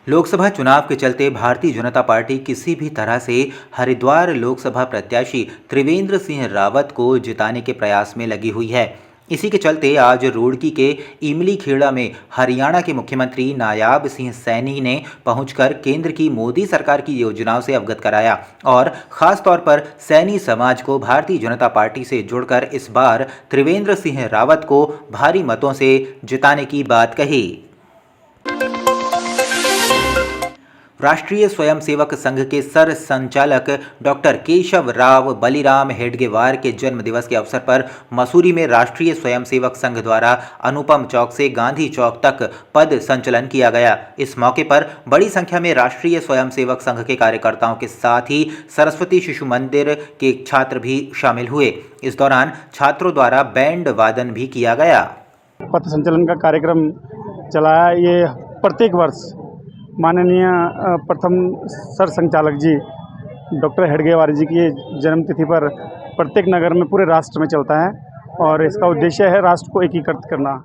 लोकसभा चुनाव के चलते भारतीय जनता पार्टी किसी भी तरह से हरिद्वार लोकसभा प्रत्याशी त्रिवेंद्र सिंह रावत को जिताने के प्रयास में लगी हुई है। इसी के चलते आज रुड़की के इमली खेड़ा में हरियाणा के मुख्यमंत्री नायाब सिंह सैनी ने पहुंचकर केंद्र की मोदी सरकार की योजनाओं से अवगत कराया और खास तौर पर सैनी समाज को भारतीय जनता पार्टी से जुड़कर इस बार त्रिवेंद्र सिंह रावत को भारी मतों से जिताने की बात कही। राष्ट्रीय स्वयंसेवक संघ के सर संचालक डॉक्टर केशव राव बलिराम हेडगेवार के जन्म दिवस के अवसर पर मसूरी में राष्ट्रीय स्वयंसेवक संघ द्वारा अनुपम चौक से गांधी चौक तक पद संचलन किया गया। इस मौके पर बड़ी संख्या में राष्ट्रीय स्वयंसेवक संघ के कार्यकर्ताओं के साथ ही सरस्वती शिशु मंदिर के छात्र भी शामिल हुए। इस दौरान छात्रों द्वारा बैंड वादन भी किया गया। पथ संचलन का कार्यक्रम चलाया। ये प्रत्येक वर्ष माननीय प्रथम सर संचालक जी डॉक्टर हेडगेवार जी की जन्मतिथि पर प्रत्येक नगर में पूरे राष्ट्र में चलता है और इसका उद्देश्य है राष्ट्र को एकीकृत करना।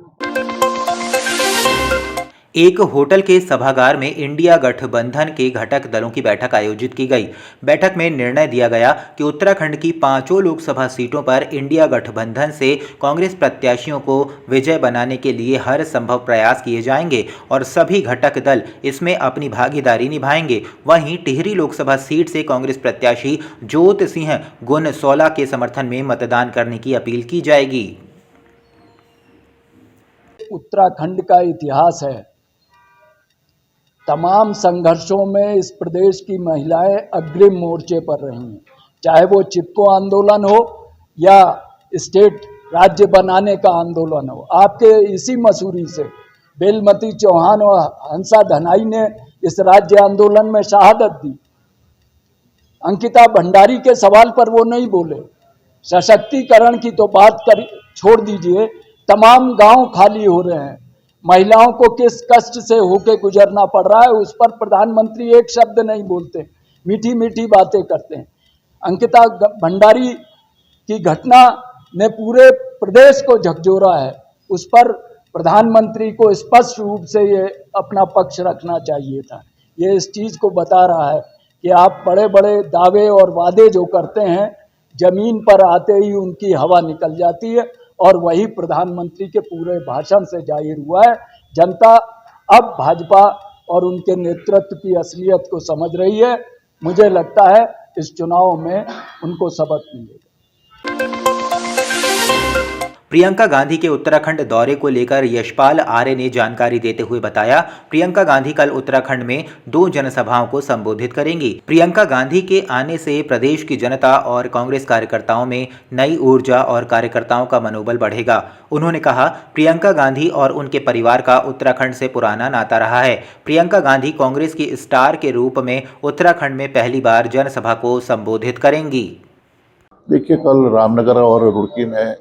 एक होटल के सभागार में इंडिया गठबंधन के घटक दलों की बैठक आयोजित की गई। बैठक में निर्णय दिया गया कि उत्तराखंड की 5 लोकसभा सीटों पर इंडिया गठबंधन से कांग्रेस प्रत्याशियों को विजय बनाने के लिए हर संभव प्रयास किए जाएंगे और सभी घटक दल इसमें अपनी भागीदारी निभाएंगे। वहीं टिहरी लोकसभा सीट से कांग्रेस प्रत्याशी जोत सिंह गुनसौला के समर्थन में मतदान करने की अपील की जाएगी। उत्तराखंड का इतिहास है। तमाम संघर्षों में इस प्रदेश की महिलाएं अग्रिम मोर्चे पर रही हैं, चाहे वो चिपको आंदोलन हो या स्टेट राज्य बनाने का आंदोलन हो। आपके इसी मसूरी से बेलमती चौहान और हंसा धनाई ने इस राज्य आंदोलन में शहादत दी। अंकिता भंडारी के सवाल पर वो नहीं बोले। सशक्तिकरण की तो बात कर छोड़ दीजिए, तमाम गांव खाली हो रहे हैं। महिलाओं को किस कष्ट से होके गुजरना पड़ रहा है उस पर प्रधानमंत्री एक शब्द नहीं बोलते, मीठी मीठी बातें करते हैं। अंकिता भंडारी की घटना ने पूरे प्रदेश को झकझोरा है, उस पर प्रधानमंत्री को स्पष्ट रूप से ये अपना पक्ष रखना चाहिए था। ये इस चीज को बता रहा है कि आप बड़े बड़े दावे और वादे जो करते हैं जमीन पर आते ही उनकी हवा निकल जाती है और वही प्रधानमंत्री के पूरे भाषण से जाहिर हुआ है। जनता अब भाजपा और उनके नेतृत्व की असलियत को समझ रही है। मुझे लगता है इस चुनाव में उनको सबक मिलेगा। प्रियंका गांधी के उत्तराखंड दौरे को लेकर यशपाल आर्य ने जानकारी देते हुए बताया, प्रियंका गांधी कल उत्तराखंड में 2 जनसभाओं को संबोधित करेंगी। प्रियंका गांधी के आने से प्रदेश की जनता और कांग्रेस कार्यकर्ताओं में नई ऊर्जा और कार्यकर्ताओं का मनोबल बढ़ेगा। उन्होंने कहा, प्रियंका गांधी और उनके परिवार का उत्तराखंड से पुराना नाता रहा है। प्रियंका गांधी कांग्रेस की स्टार के रूप में उत्तराखंड में पहली बार जनसभा को संबोधित करेंगी। देखिए, कल रामनगर और रुड़की में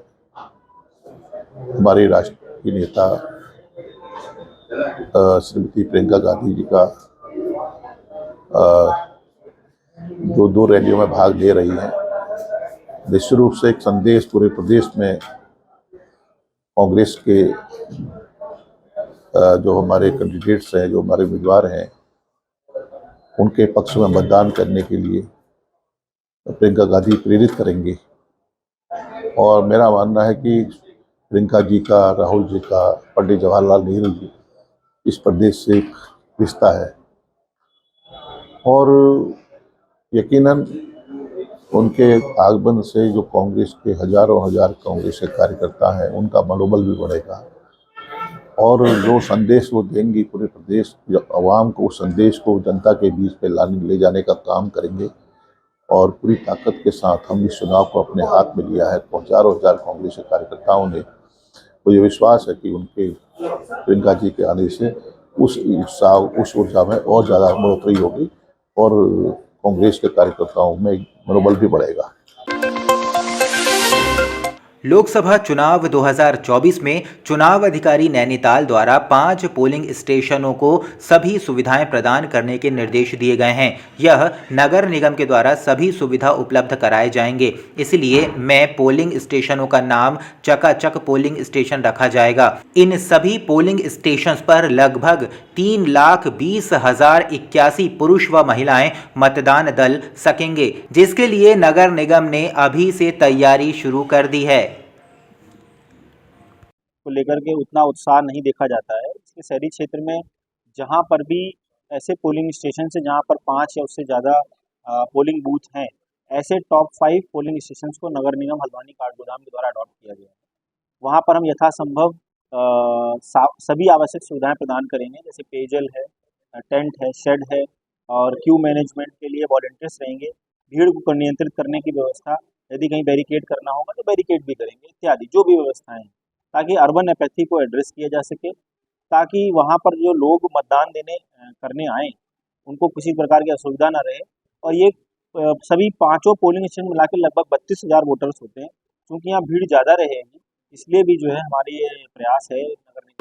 हमारी राष्ट्रीय नेता श्रीमती प्रियंका गांधी जी का जो 2 रैलियों में भाग ले रही हैं, निश्चित रूप से एक संदेश पूरे प्रदेश में कांग्रेस के जो हमारे कैंडिडेट्स हैं, जो हमारे उम्मीदवार हैं, उनके पक्ष में मतदान करने के लिए प्रियंका गांधी प्रेरित करेंगे। और मेरा मानना है कि प्रियंका जी का, राहुल जी का, पंडित जवाहरलाल नेहरू जी इस प्रदेश से एक रिश्ता है और यकीनन उनके आगमन से जो कांग्रेस के हजारों हजार कांग्रेस के कार्यकर्ता हैं उनका मनोबल भी बढ़ेगा और जो संदेश वो देंगी पूरे प्रदेश की आवाम को, उस संदेश को जनता के बीच पे ले जाने का काम करेंगे। और पूरी ताकत के साथ हम इस चुनाव को अपने हाथ में लिया है। हजारों हजार कांग्रेस के कार्यकर्ताओं ने मुझे विश्वास है कि उनके प्रियंका जी के आने से उस उत्साह, उस ऊर्जा में और ज़्यादा बढ़ोतरी होगी और कांग्रेस के कार्यकर्ताओं में मनोबल भी बढ़ेगा। लोकसभा चुनाव 2024 में चुनाव अधिकारी नैनीताल द्वारा 5 पोलिंग स्टेशनों को सभी सुविधाएं प्रदान करने के निर्देश दिए गए हैं। यह नगर निगम के द्वारा सभी सुविधा उपलब्ध कराए जाएंगे। इसलिए मैं पोलिंग स्टेशनों का नाम चकाचक पोलिंग स्टेशन रखा जाएगा। इन सभी पोलिंग स्टेशन पर लगभग 3,20,081 पुरुष व महिलाएं मतदान दल सकेंगे, जिसके लिए नगर निगम ने अभी से तैयारी शुरू कर दी है। को लेकर के उतना उत्साह नहीं देखा जाता है। इसके शहरी क्षेत्र में जहाँ पर भी ऐसे पोलिंग स्टेशन है जहाँ पर 5 या उससे ज़्यादा पोलिंग बूथ हैं, ऐसे टॉप 5 पोलिंग स्टेशन को नगर निगम हल्द्वानी काठगोदाम के द्वारा अडॉप्ट किया गया है। वहाँ पर हम यथासंभव सभी आवश्यक सुविधाएं प्रदान करेंगे, जैसे पेयजल है, टेंट है, शेड है और क्यू मैनेजमेंट के लिए वॉलंटियर्स रहेंगे। भीड़ को नियंत्रित करने की व्यवस्था, यदि कहीं बैरिकेड करना होगा तो बैरिकेड भी करेंगे, इत्यादि जो भी व्यवस्थाएं हैं, ताकि अर्बन एपैथी को एड्रेस किया जा सके, ताकि वहाँ पर जो लोग मतदान करने आएँ उनको किसी प्रकार की असुविधा ना रहे। और ये सभी 5 पोलिंग स्टेशन मिला के लगभग 32,000 वोटर्स होते हैं। क्योंकि यहाँ भीड़ ज़्यादा रहेगी, इसलिए भी जो है हमारी ये प्रयास है नगर निगम।